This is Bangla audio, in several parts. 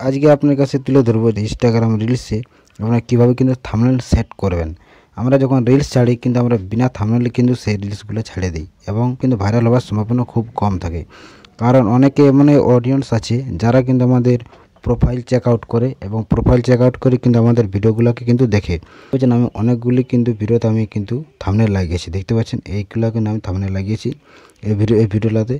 আজকে আপনার কাছে তুলে ধরবো যে ইনস্টাগ্রাম রিলসে আপনারা কীভাবে কিন্তু থাম্বনেল সেট করবেন। আমরা যখন রিলস ছাড়ি কিন্তু আমরা বিনা থাম্বনেলে কিন্তু সেই রিলসগুলো ছেড়ে দিই এবং কিন্তু ভাইরাল হওয়ার সম্ভাবনা খুব কম থাকে। কারণ অনেকে অডিয়েন্স আছে যারা কিন্তু আমাদের প্রোফাইল চেক আউট করে এবং প্রোফাইল চেক আউট করে কিন্তু আমাদের ভিডিওগুলোকে কিন্তু দেখে। বুঝছেন, আমি অনেকগুলি কিন্তু ভিডিওতে আমি কিন্তু থাম্বনেল লাগিয়েছি, দেখতে পাচ্ছেন এইগুলো কিন্তু আমি থাম্বনেল লাগিয়েছি এই ভিডিওটাতে।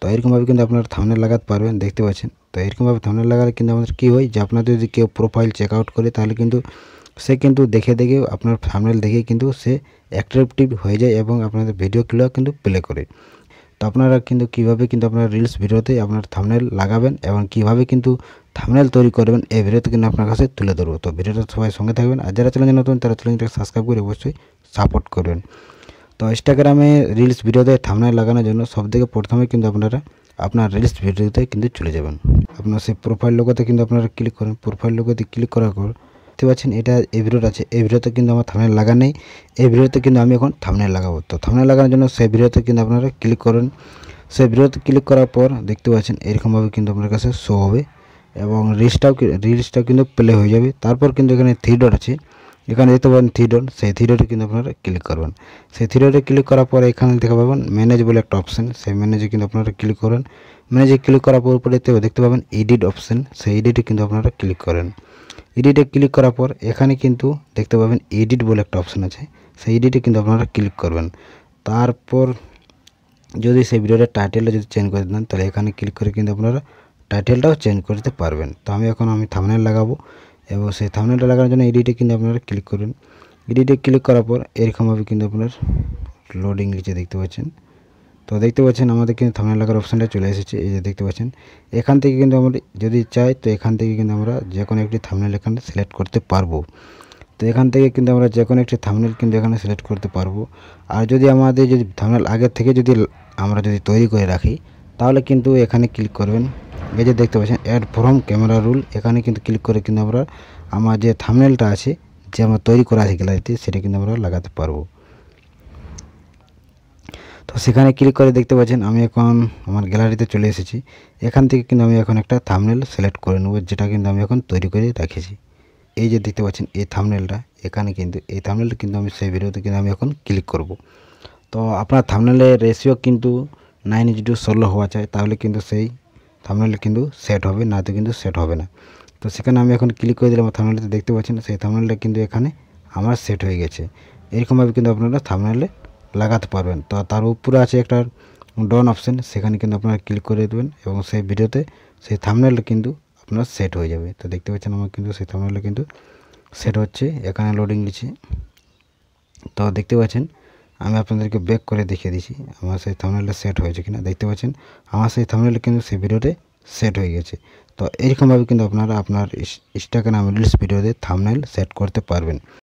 তো এরকমভাবে কিন্তু আপনারা থাম্বনেল লাগাতে পারবেন, দেখতে পাচ্ছেন। তো এরকমভাবে থাম্বনেল লাগালে কিন্তু আমাদের কী হয় যে আপনাদের যদি কেউ প্রোফাইল চেক আউট করে তাহলে কিন্তু সে কিন্তু দেখে আপনার থাম্বনেল দেখে কিন্তু সে অ্যাট্রাকটিভ হয়ে যায় এবং আপনাদের ভিডিওগুলো কিন্তু প্লে করে। তো আপনারা কিন্তু কীভাবে কিন্তু আপনার রিলস ভিডিওতে আপনার থাম্বনেল লাগাবেন এবং কীভাবে কিন্তু থাম্বনেল তৈরি করবেন এই ভিডিওতে কিন্তু আপনার কাছে তুলে ধরবো। তো ভিডিওটা সবাই সঙ্গে থাকবেন, আর যারা চ্যানেলে নতুন তারা চ্যানেলটাকে সাবস্ক্রাইব করে অবশ্যই সাপোর্ট করবেন। তো ইনস্টাগ্রামে রিলস ভিডিওতে থাম্বনেল লাগানোর জন্য সবথেকে প্রথমে কিন্তু আপনারা আপনার রিলস ভিডিওতে কিন্তু চলে যাবেন। আপনার সেই প্রোফাইল লোগোতে কিন্তু আপনারা ক্লিক করেন। প্রোফাইল লোগোতে ক্লিক করার পর দেখতে পাচ্ছেন এটা এই ভিডিওটা আছে, এই ভিডিওতে কিন্তু আমার থাম্বনেল লাগা নেই। এই ভিডিওতে কিন্তু আমি এখন থাম্বনেল লাগাবো। তো থাম্বনেল লাগানোর জন্য সেই ভিডিওতে কিন্তু আপনারা ক্লিক করেন। সেই ভিডিওতে ক্লিক করার পর দেখতে পাচ্ছেন এরকমভাবে কিন্তু আপনার কাছে শো হবে এবং রিলসটাও কিন্তু প্লে হয়ে যাবে। তারপর কিন্তু এখানে থ্রি ডট আছে, এখানে দেখতে পাবেন থ্রি ডট, সেই থ্রি ডটে কিন্তু আপনারা ক্লিক করবেন। সেই থ্রি ডটে ক্লিক করার পরে এখানে দেখা পাবেন ম্যানেজ বলে একটা অপশান, সেই ম্যানেজে কিন্তু আপনারা ক্লিক করেন। ম্যানেজে ক্লিক করার পর উপরে দেখতে পাবেন এডিট অপশান, সেই এডিটে কিন্তু আপনারা ক্লিক করেন। এডিটে ক্লিক করার পর এখানে কিন্তু দেখতে পাবেন এডিট বলে একটা অপশান আছে, সেই এডিটে কিন্তু আপনারা ক্লিক করবেন। তারপর যদি সেই ভিডিওটার টাইটেলটা যদি চেঞ্জ করে দেন তাহলে এখানে ক্লিক করে কিন্তু আপনারা টাইটেলটাও চেঞ্জ করতে পারবেন। তো আমি থাম্বনেল লাগাবো এবং সেই থাম্বনেলটা লাগানোর জন্য এডিটে কিন্তু আপনারা ক্লিক করবেন। এডিটে ক্লিক করার পর এরকমভাবে কিন্তু আপনার লোডিং নিচে দেখতে পাচ্ছেন। তো দেখতে পাচ্ছেন আমাদের কিন্তু থাম্বনেল লাগার অপশানটা চলে এসেছে, এই যে দেখতে পাচ্ছেন। এখান থেকে কিন্তু আমরা যদি চাই তো এখান থেকে কিন্তু আমরা যে কোনো একটি থাম্বনেল এখানে সিলেক্ট করতে পারবো। তো এখান থেকে কিন্তু আমরা যে কোনো একটি থাম্বনেল কিন্তু এখানে সিলেক্ট করতে পারবো। আর যদি আমাদের যদি থাম্বনেল আগে থেকে আমরা যদি তৈরি করে রাখি তাহলে কিন্তু এখানে ক্লিক করবেন। এই যে দেখতে পাচ্ছেন অ্যাড ফ্রম ক্যামেরা রুল, এখানে কিন্তু ক্লিক করে কিন্তু আমরা আমার যে থাম্বনেলটা আছে যে আমরা তৈরি করা আছে গ্যালারিতে সেটা কিন্তু আমরা লাগাতে পারবো। তো সেখানে ক্লিক করে দেখতে পাচ্ছেন আমি এখন আমার গ্যালারিতে চলে এসেছি। এখান থেকে কিন্তু আমি এখন একটা থাম্বনেল সিলেক্ট করে নেব, যেটা কিন্তু আমি এখন তৈরি করে রেখেছি। এই যে দেখতে পাচ্ছেন এই থাম্বনেলটা, এখানে কিন্তু এই থাম্বনেলটা কিন্তু আমি সেই ভিডিওতে কিন্তু আমি এখন ক্লিক করব। তো আপনার থাম্বনেলের রেশিও কিন্তু 9:16 হওয়া চাই, তাহলে কিন্তু সেই থাম্বনেল কিন্তু সেট হবে, না তো কিন্তু সেট হবে না। তো সেখানে আমি এখন ক্লিক করে দিলাম থাম্বনেলটা, দেখতে পাচ্ছেন সেই থাম্বনেলটা কিন্তু এখানে আমার সেট হয়ে গেছে। এরকমভাবে কিন্তু আপনারা থাম্বনেলে লাগাতে পারবেন। তো তার উপরে আছে একটা ডন অপশান, সেখানে কিন্তু আপনারা ক্লিক করে দেবেন এবং সেই ভিডিওতে সেই থাম্বনেলটা কিন্তু আপনার সেট হয়ে যাবে। তো দেখতে পাচ্ছেন আমার কিন্তু সেই থাম্বনেলটা কিন্তু সেট হচ্ছে, এখানে লোডিং নিচ্ছে। তো দেখতে পাচ্ছেন আমি আপনাদেরকে ব্যাক করে দেখিয়ে দিচ্ছি আমার সেই থাম্বনেলটা সেট হয়েছে কিনা। দেখতে পাচ্ছেন আমার সেই থাম্বনেলটা কিন্তু সেই ভিডিওতে সেট হয়ে গেছে। তো এরকমভাবে কিন্তু আপনারা আপনার ইনস্টাগ্রাম রিলস ভিডিওতে থাম্বনেল সেট করতে পারবেন।